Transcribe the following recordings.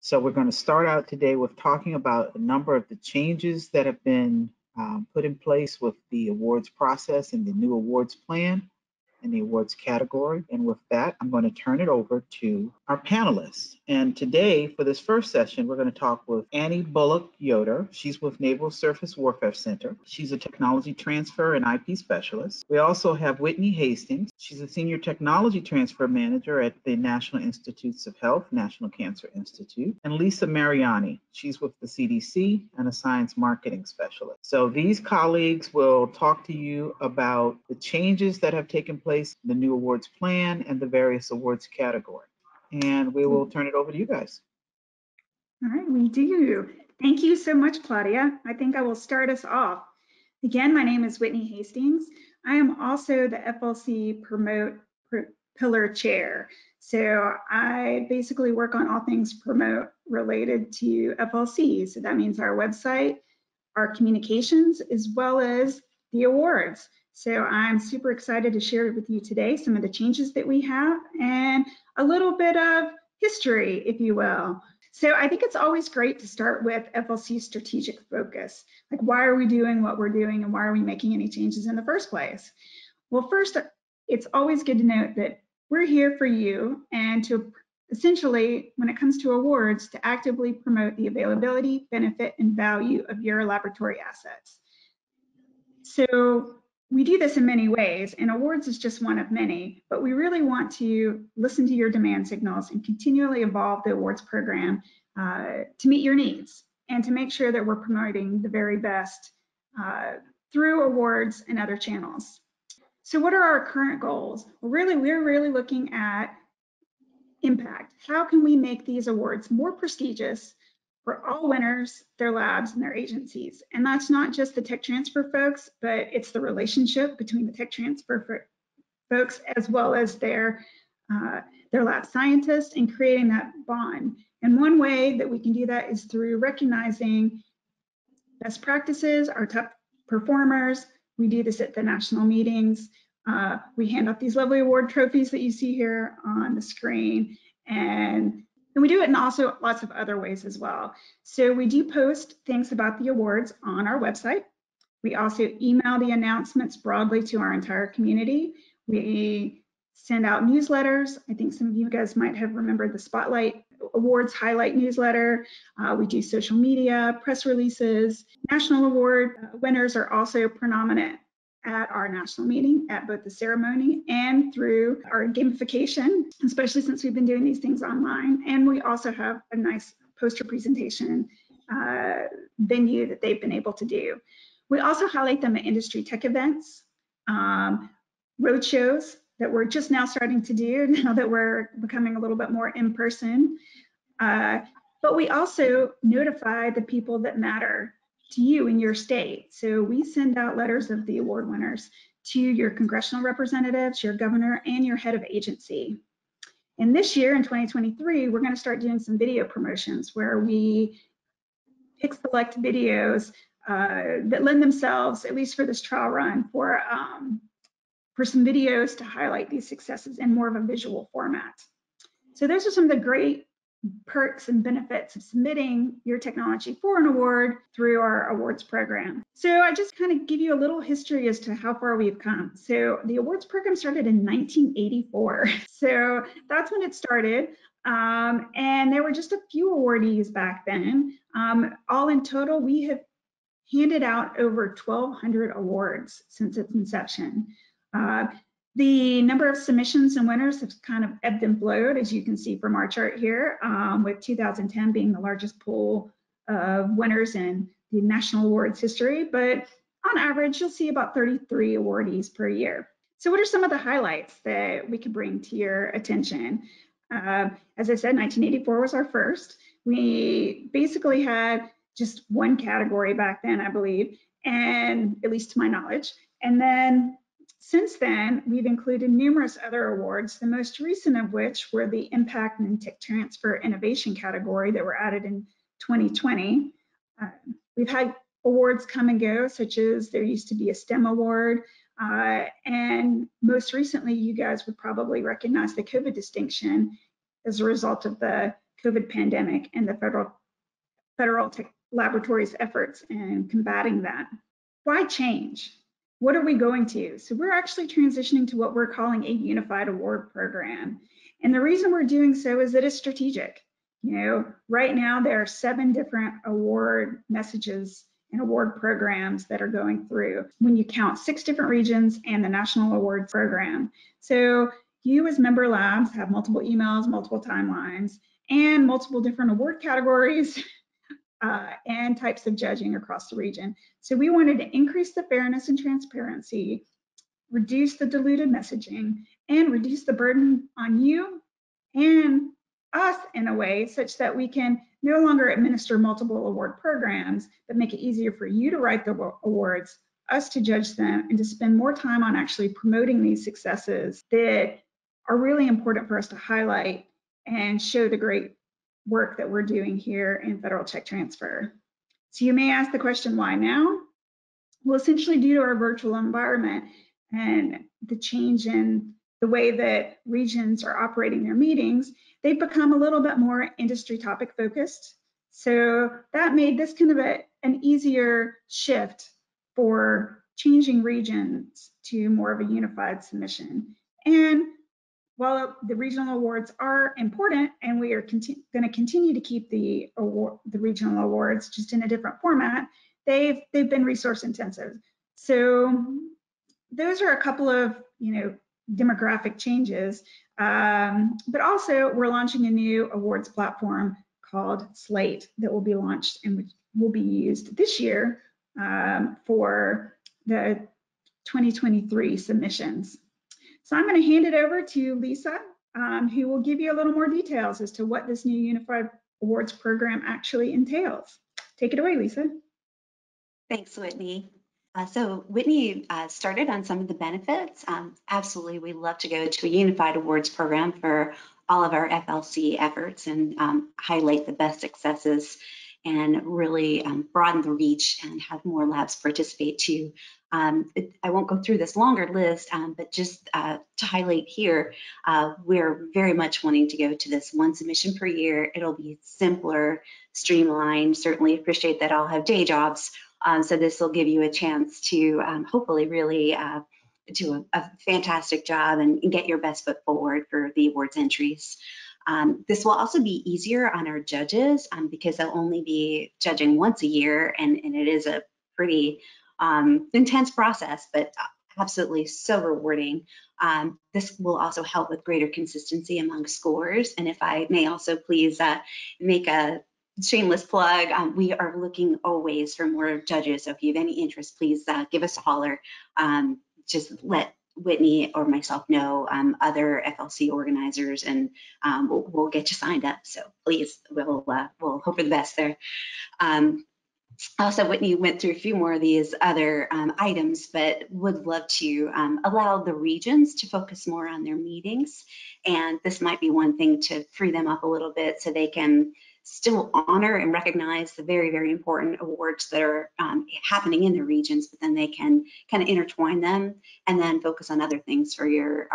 So we're going to start out today with talking about a number of the changes that have been put in place with the awards process and the new awards plan and the awards category. And with that, I'm going to turn it over to our panelists. And today, for this first session, we're going to talk with Annie Bullock-Yoder. She's with Naval Surface Warfare Center. She's a technology transfer and IP specialist. We also have Whitney Hastings. She's a senior technology transfer manager at the National Institutes of Health, National Cancer Institute. And Lisa Mariani. She's with the CDC and a science marketing specialist. So these colleagues will talk to you about the changes that have taken place, the new awards plan, and the various awards category. And we will turn it over to you guys. All right, we do. Thank you so much, Claudia. I think I will start us off. Again, my name is Whitney Hastings. I am also the FLC Promote Pillar Chair. So I basically work on all things promote related to FLC. So that means our website, our communications, as well as the awards. So I'm super excited to share with you today some of the changes that we have and a little bit of history, if you will. So I think it's always great to start with FLC Strategic Focus. Like, why are we doing what we're doing and why are we making any changes in the first place? Well, first, it's always good to note that we're here for you and to essentially, when it comes to awards, to actively promote the availability, benefit, and value of your laboratory assets. So we do this in many ways, and awards is just one of many, but we really want to listen to your demand signals and continually evolve the awards program to meet your needs and to make sure that we're promoting the very best through awards and other channels. So what are our current goals? Well, we're really looking at impact. How can we make these awards more prestigious for all winners, their labs, and their agencies? And that's not just the tech transfer folks, but it's the relationship between the tech transfer folks as well as their lab scientists and creating that bond. And one way that we can do that is through recognizing best practices, our top performers. We do this at the national meetings. We hand out these lovely award trophies that you see here on the screen. And we do it in also lots of other ways as well. So we do post things about the awards on our website. We also email the announcements broadly to our entire community. We send out newsletters. I think some of you guys might have remembered the Spotlight Awards Highlight newsletter. We do social media, press releases. National award winners are also prominent at our national meeting, at both the ceremony and through our gamification, especially since we've been doing these things online. And we also have a nice poster presentation venue that they've been able to do. We also highlight them at industry tech events, road shows that we're just now starting to do now that we're becoming a little bit more in person. But we also notify the people that matter to you in your state. So we send out letters of the award winners to your congressional representatives, your governor, and your head of agency. And this year in 2023, we're going to start doing some video promotions where we pick select videos that lend themselves, at least for this trial run, for some videos to highlight these successes in more of a visual format. So those are some of the great perks and benefits of submitting your technology for an award through our awards program. So I just kind of give you a little history as to how far we've come. So the awards program started in 1984. So that's when it started. And there were just a few awardees back then. All in total, we have handed out over 1,200 awards since its inception. The number of submissions and winners has kind of ebbed and flowed, as you can see from our chart here, with 2010 being the largest pool of winners in the national awards history. But on average, you'll see about 33 awardees per year. So what are some of the highlights that we could bring to your attention? As I said, 1984 was our first. We basically had just one category back then, I believe, and at least to my knowledge. And then since then, we've included numerous other awards, the most recent of which were the Impact and Tech Transfer Innovation category that were added in 2020. We've had awards come and go, such as there used to be a STEM award, and most recently, you guys would probably recognize the COVID distinction as a result of the COVID pandemic and the Federal Laboratory's efforts in combating that. Why change? What are we going to? So we're actually transitioning to what we're calling a unified award program. And the reason we're doing so is that it's strategic. You know, right now there are 7 different award messages and award programs that are going through when you count 6 different regions and the National Awards Program. So you as member labs have multiple emails, multiple timelines, and multiple different award categories and types of judging across the region. So we wanted to increase the fairness and transparency, reduce the diluted messaging, and reduce the burden on you and us in a way such that we can no longer administer multiple award programs, but make it easier for you to write the awards, us to judge them, and to spend more time on actually promoting these successes that are really important for us to highlight and show the great work that we're doing here in federal check transfer. So you may ask the question, why now? Well, essentially due to our virtual environment and the change in the way that regions are operating their meetings, they've become a little bit more industry topic focused. So that made this kind of an easier shift for changing regions to more of a unified submission. And while the regional awards are important, and we are going to continue to keep the regional awards just in a different format, they've been resource intensive. So those are a couple of demographic changes, but also we're launching a new awards platform called Slate that will be launched and which will be used this year for the 2023 submissions. So I'm going to hand it over to Lisa, who will give you a little more details as to what this new Unified Awards program actually entails. Take it away, Lisa. Thanks, Whitney. So Whitney started on some of the benefits. Absolutely, we love to go to a Unified Awards program for all of our FLC efforts and highlight the best successes and really broaden the reach and have more labs participate too. I won't go through this longer list, but just to highlight here, we're very much wanting to go to this 1 submission per year. It'll be simpler, streamlined. Certainly appreciate that all have day jobs. So this will give you a chance to hopefully really do a fantastic job and get your best foot forward for the awards entries. This will also be easier on our judges because they'll only be judging once a year, and it is a pretty intense process, but absolutely so rewarding. This will also help with greater consistency among scores. And if I may also please make a shameless plug, we are looking always for more judges. So if you have any interest, please give us a holler. Just let Whitney or myself know, other FLC organizers, and we'll get you signed up. So please, we'll hope for the best there. Also, Whitney went through a few more of these other items, but would love to allow the regions to focus more on their meetings. And this might be one thing to free them up a little bit so they can still honor and recognize the very, very important awards that are happening in their regions, but then they can kind of intertwine them and then focus on other things for your,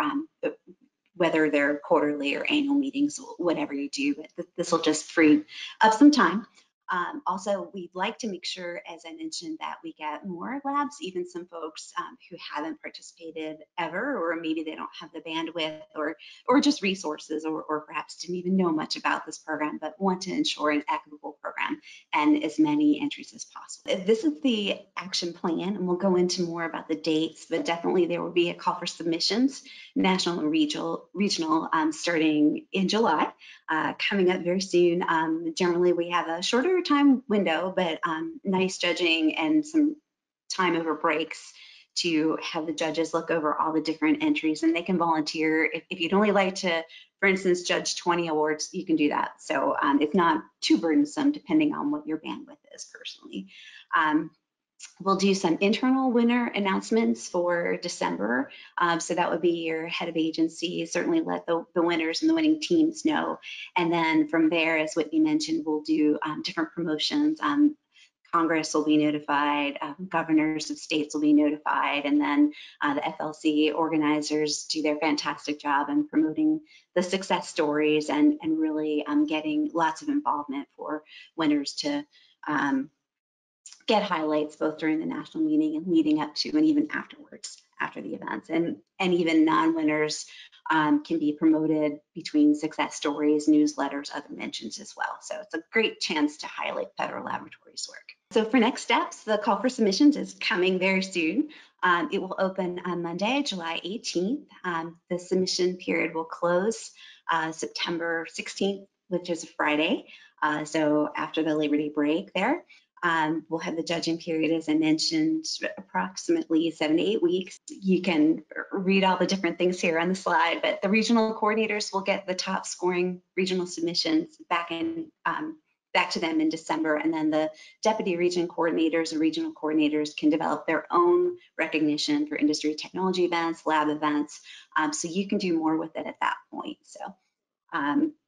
whether they're quarterly or annual meetings, whatever you do, but this will just free up some time. Also, we'd like to make sure, as I mentioned, that we get more labs, even some folks who haven't participated ever, or maybe they don't have the bandwidth or just resources, or perhaps didn't even know much about this program, but want to ensure an equitable program and as many entries as possible. This is the action plan, and we'll go into more about the dates, but definitely there will be a call for submissions, national and regional starting in July, coming up very soon. Generally, we have a shorter time window, but nice judging and some time over breaks to have the judges look over all the different entries, and they can volunteer. If you'd only like to, for instance, judge 20 awards, you can do that. So it's not too burdensome depending on what your bandwidth is personally. We'll do some internal winner announcements for December. So that would be your head of agency, certainly let the winners and the winning teams know. And then from there, as Whitney mentioned, we'll do different promotions. Congress will be notified, governors of states will be notified, and then the FLC organizers do their fantastic job in promoting the success stories and really getting lots of involvement for winners to get highlights both during the national meeting and leading up to and even afterwards, after the events. And even non-winners can be promoted between success stories, newsletters, other mentions as well. So it's a great chance to highlight Federal Laboratory's work. So for next steps, the call for submissions is coming very soon. It will open on Monday, July 18th. The submission period will close September 16th, which is a Friday. So after the Labor Day break there. We'll have the judging period, as I mentioned, approximately 7 to 8 weeks. You can read all the different things here on the slide, but the regional coordinators will get the top scoring regional submissions back to them in December, and then the deputy region coordinators or regional coordinators can develop their own recognition for industry technology events, lab events, so you can do more with it at that point. So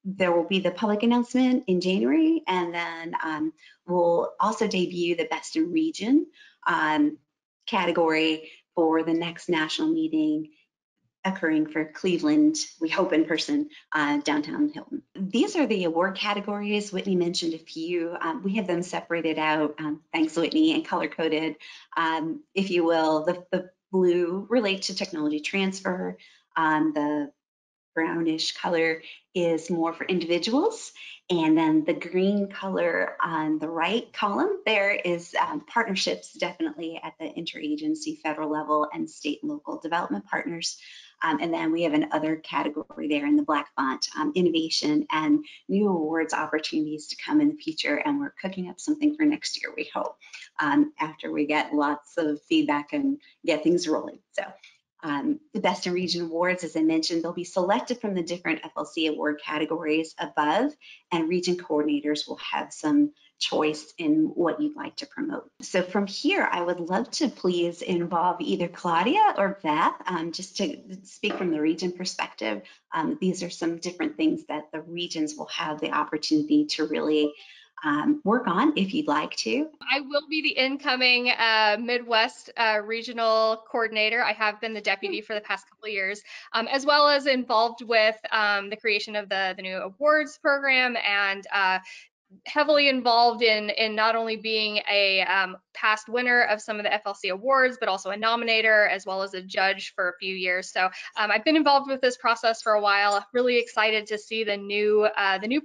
there will be the public announcement in January, and then we'll also debut the Best in Region category for the next national meeting occurring for Cleveland, we hope in person, downtown Hilton. These are the award categories. Whitney mentioned a few. We have them separated out, thanks Whitney, and color-coded, if you will. The blue relates to technology transfer. The brownish color is more for individuals, and then the green color on the right column there is partnerships, definitely at the interagency federal level and state and local development partners. And then we have an other category there in the black font, innovation and new awards opportunities to come in the future, and we're cooking up something for next year, we hope, after we get lots of feedback and get things rolling. So the Best in Region awards, as I mentioned, they'll be selected from the different FLC award categories above, and region coordinators will have some choice in what you'd like to promote. So from here, I would love to please involve either Claudia or Beth, just to speak from the region perspective. These are some different things that the regions will have the opportunity to really work on if you'd like to. I will be the incoming Midwest regional coordinator. I have been the deputy for the past couple of years, as well as involved with the creation of the new awards program, and heavily involved in not only being a past winner of some of the FLC awards, but also a nominator as well as a judge for a few years. So I've been involved with this process for a while. Really excited to see the new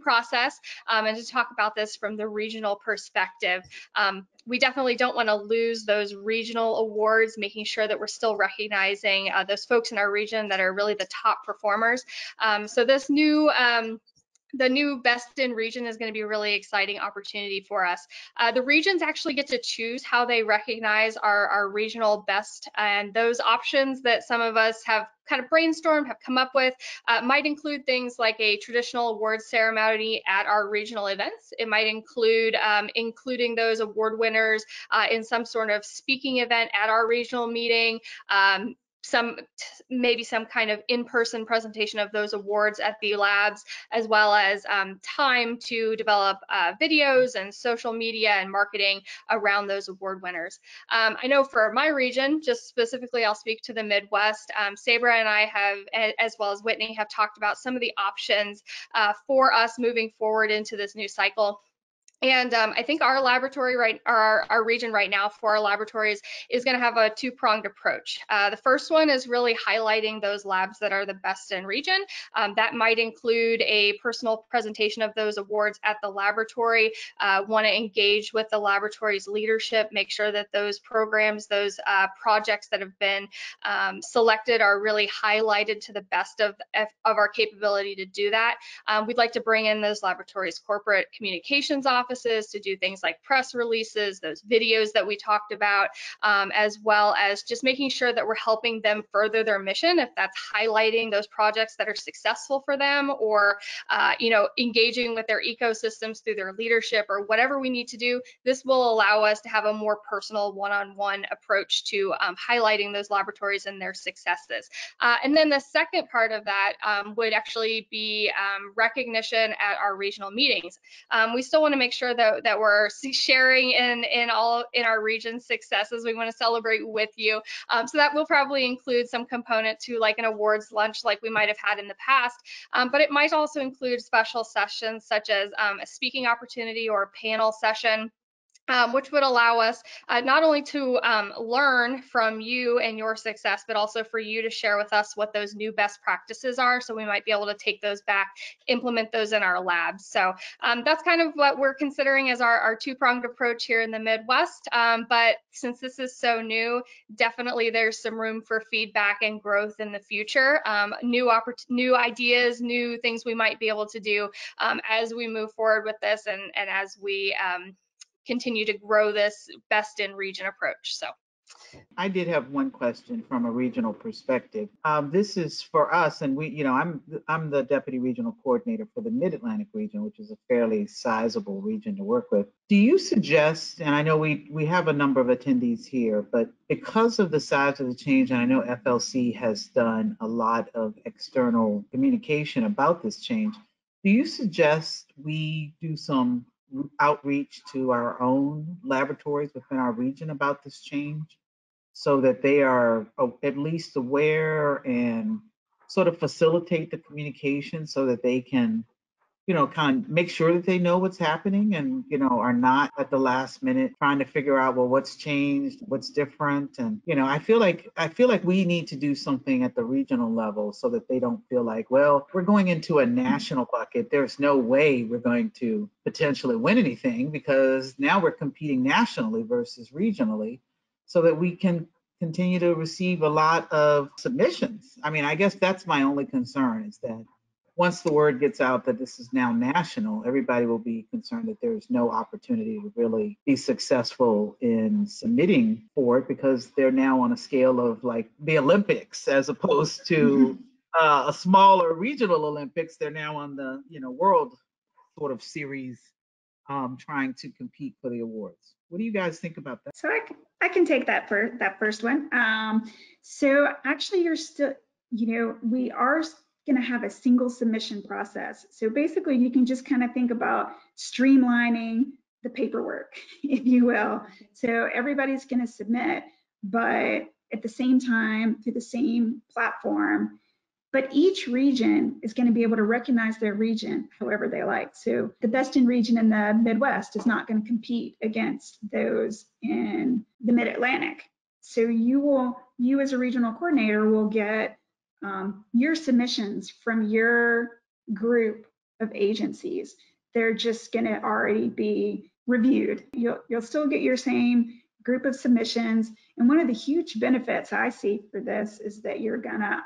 process and to talk about this from the regional perspective. We definitely don't want to lose those regional awards, making sure that we're still recognizing those folks in our region that are really the top performers. So this new the new Best in Region is going to be a really exciting opportunity for us. The regions actually get to choose how they recognize our regional best, and those options that some of us have kind of brainstormed, have come up with, might include things like a traditional award ceremony at our regional events. It might include including those award winners in some sort of speaking event at our regional meeting, maybe some kind of in-person presentation of those awards at the labs, as well as time to develop videos and social media and marketing around those award winners. I know for my region, just specifically, I'll speak to the Midwest. Sabra and I have, as well as Whitney, have talked about some of the options for us moving forward into this new cycle. And I think our laboratory, our region right now for our laboratories is going to have a two-pronged approach. The first one is really highlighting those labs that are the best in region. That might include a personal presentation of those awards at the laboratory. Want to engage with the laboratory's leadership, make sure that those programs, those projects that have been selected are really highlighted to the best of our capability to do that. We'd like to bring in those laboratories' corporate communications offices to do things like press releases, those videos that we talked about, as well as just making sure that we're helping them further their mission, if that's highlighting those projects that are successful for them, or engaging with their ecosystems through their leadership, or whatever we need to do. This will allow us to have a more personal one-on-one approach to highlighting those laboratories and their successes. And then the second part of that would actually be recognition at our regional meetings. We still want to make sure that we're sharing in our region's successes. We want to celebrate with you. So that will probably include some component to like an awards lunch like we might have had in the past, but it might also include special sessions such as a speaking opportunity or a panel session. Which would allow us not only to learn from you and your success, but also for you to share with us what those new best practices are. So we might be able to take those back, implement those in our labs. So that's kind of what we're considering as our two-pronged approach here in the Midwest. But since this is so new, definitely there's some room for feedback and growth in the future. New ideas, new things we might be able to do as we move forward with this and as we continue to grow this best in region approach. So I did have one question from a regional perspective. This is for us, and I'm the deputy regional coordinator for the MidAtlantic region, which is a fairly sizable region to work with. Do you suggest, and I know we have a number of attendees here, but because of the size of the change, and I know FLC has done a lot of external communication about this change, do you suggest we do some outreach to our own laboratories within our region about this change so that they are at least aware and sort of facilitate the communication so that they can, kind of make sure that they know what's happening and, are not at the last minute trying to figure out, well, what's changed, what's different. And, I feel like we need to do something at the regional level so that they don't feel like, well, we're going into a national bucket. There's no way we're going to potentially win anything because now we're competing nationally versus regionally so that we can continue to receive a lot of submissions. I mean, I guess that's my only concern is that once the word gets out that this is now national, everybody will be concerned that there's no opportunity to really be successful in submitting for it because they're now on a scale of like the Olympics as opposed to a smaller regional Olympics. They're now on the world sort of series trying to compete for the awards. What do you guys think about that? So I can take that first one. So actually you're still, we are going to have a single submission process. So basically you can just kind of think about streamlining the paperwork, if you will. So everybody's going to submit, but at the same time through the same platform, but each region is going to be able to recognize their region however they like. So the best in region in the Midwest is not going to compete against those in the Mid-Atlantic. So you as a regional coordinator will get your submissions from your group of agencies. They're just going to already be reviewed. You'll still get your same group of submissions. And one of the huge benefits I see for this is that you're gonna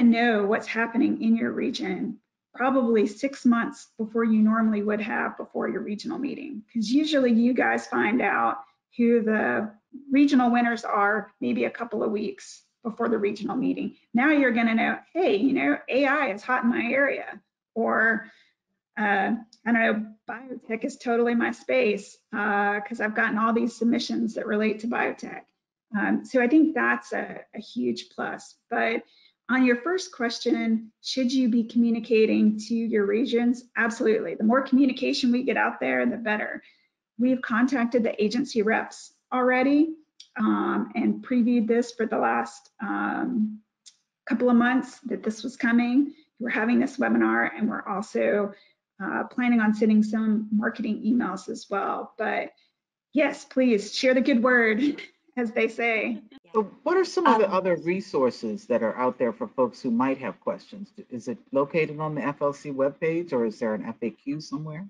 know what's happening in your region probably 6 months before you normally would have before your regional meeting. Because usually you guys find out who the regional winners are maybe a couple of weeks before the regional meeting. Now you're gonna know, hey, AI is hot in my area, or I don't know, biotech is totally my space because I've gotten all these submissions that relate to biotech. So I think that's a huge plus. But on your first question, should you be communicating to your regions? Absolutely. The more communication we get out there, the better. We've contacted the agency reps already and previewed this for the last couple of months that this was coming. We're having this webinar, and we're also planning on sending some marketing emails as well. But yes, please share the good word, as they say. So what are some of the other resources that are out there for folks who might have questions? Is it located on the FLC webpage, or is there an FAQ somewhere?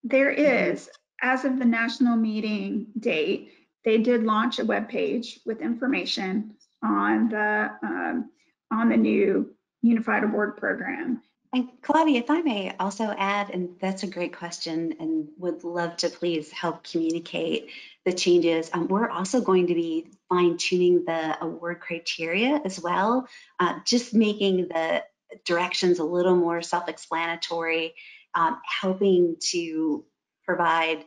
There is. As of the national meeting date, they did launch a webpage with information on the new Unified Award Program. And Claudia, if I may also add, and that's a great question and would love to please help communicate the changes. We're also going to be fine tuning the award criteria as well, just making the directions a little more self-explanatory, helping to provide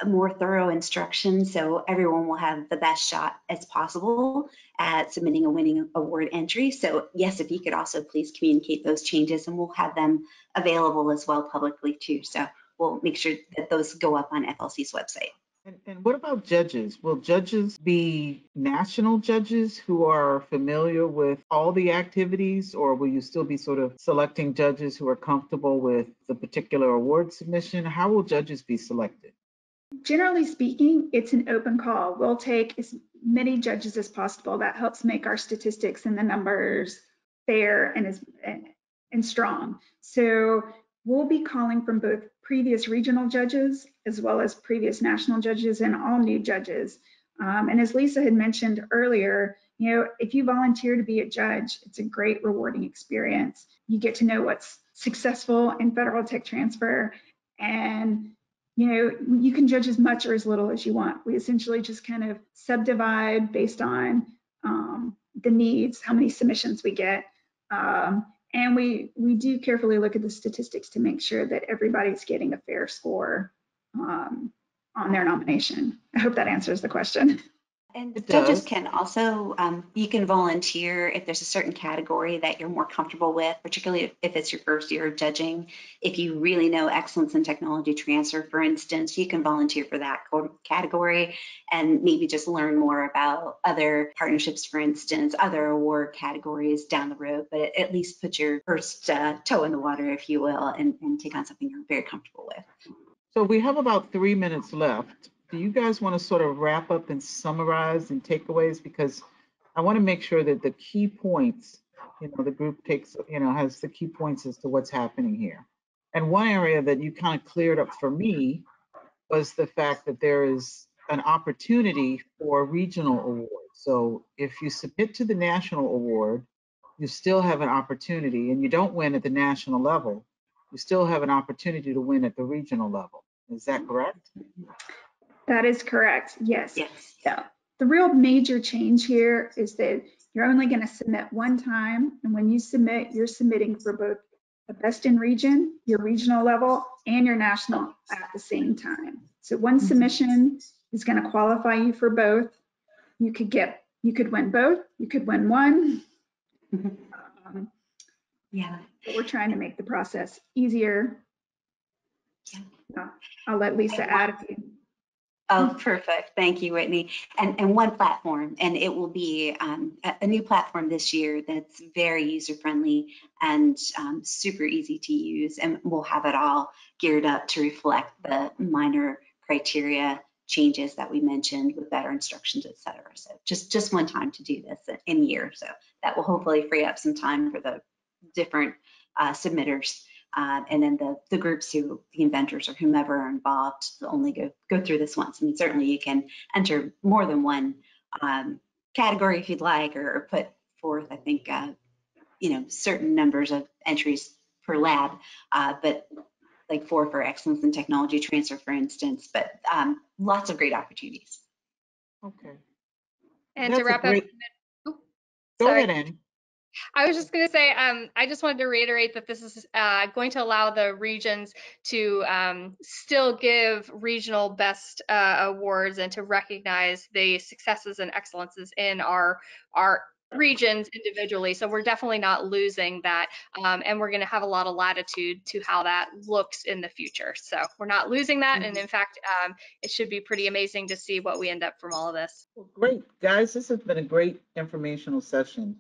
more thorough instruction, so everyone will have the best shot as possible at submitting a winning award entry. So yes, if you could also please communicate those changes, and we'll have them available as well publicly too. So we'll make sure that those go up on FLC's website. And what about judges? Will judges be national judges who are familiar with all the activities, or will you still be sort of selecting judges who are comfortable with the particular award submission? How will judges be selected? Generally speaking, it's an open call. We'll take as many judges as possible. That helps make our statistics and the numbers fair and strong. So we'll be calling from both previous regional judges as well as previous national judges and all new judges. And as Lisa had mentioned earlier, if you volunteer to be a judge, it's a great rewarding experience. You get to know what's successful in federal tech transfer, and you can judge as much or as little as you want. We essentially just kind of subdivide based on the needs, how many submissions we get. And we do carefully look at the statistics to make sure that everybody's getting a fair score on their nomination. I hope that answers the question. And judges can also, you can volunteer if there's a certain category that you're more comfortable with, particularly if it's your first year of judging. If you really know excellence in technology transfer, for instance, you can volunteer for that category and maybe just learn more about other partnerships, for instance, other award categories down the road, but at least put your first toe in the water, if you will, and take on something you're very comfortable with. So we have about 3 minutes left. Do you guys want to sort of wrap up and summarize and takeaways? Because I want to make sure that the key points, the group takes, has the key points as to what's happening here. And one area that you kind of cleared up for me was the fact that there is an opportunity for regional awards. So if you submit to the national award, you still have an opportunity, and you don't win at the national level, you still have an opportunity to win at the regional level. Is that correct? That is correct. Yes. Yes. Yeah. The real major change here is that you're only going to submit one time. And when you submit, you're submitting for both the best in region, your regional level, and your national at the same time. So one submission is going to qualify you for both. You could win both. You could win one. Yeah. But we're trying to make the process easier. Yeah. I'll let Lisa add a few. Oh, perfect. Thank you, Whitney. And one platform, and it will be a new platform this year that's very user-friendly and super easy to use, and we'll have it all geared up to reflect the minor criteria changes that we mentioned with better instructions, et cetera. So just one time to do this in a year. So that will hopefully free up some time for the different submitters. And then the groups the inventors or whomever are involved only go through this once. I mean, certainly you can enter more than one category if you'd like, or put forth, I think, certain numbers of entries per lab, but like 4 for excellence in technology transfer, for instance, but lots of great opportunities. Okay. And to wrap up, Go ahead, Annie. I was just going to say, I just wanted to reiterate that this is going to allow the regions to still give regional best awards and to recognize the successes and excellences in our regions individually. So we're definitely not losing that. And we're going to have a lot of latitude to how that looks in the future. So we're not losing that. And in fact, it should be pretty amazing to see what we end up from all of this. Well, great, guys. This has been a great informational session.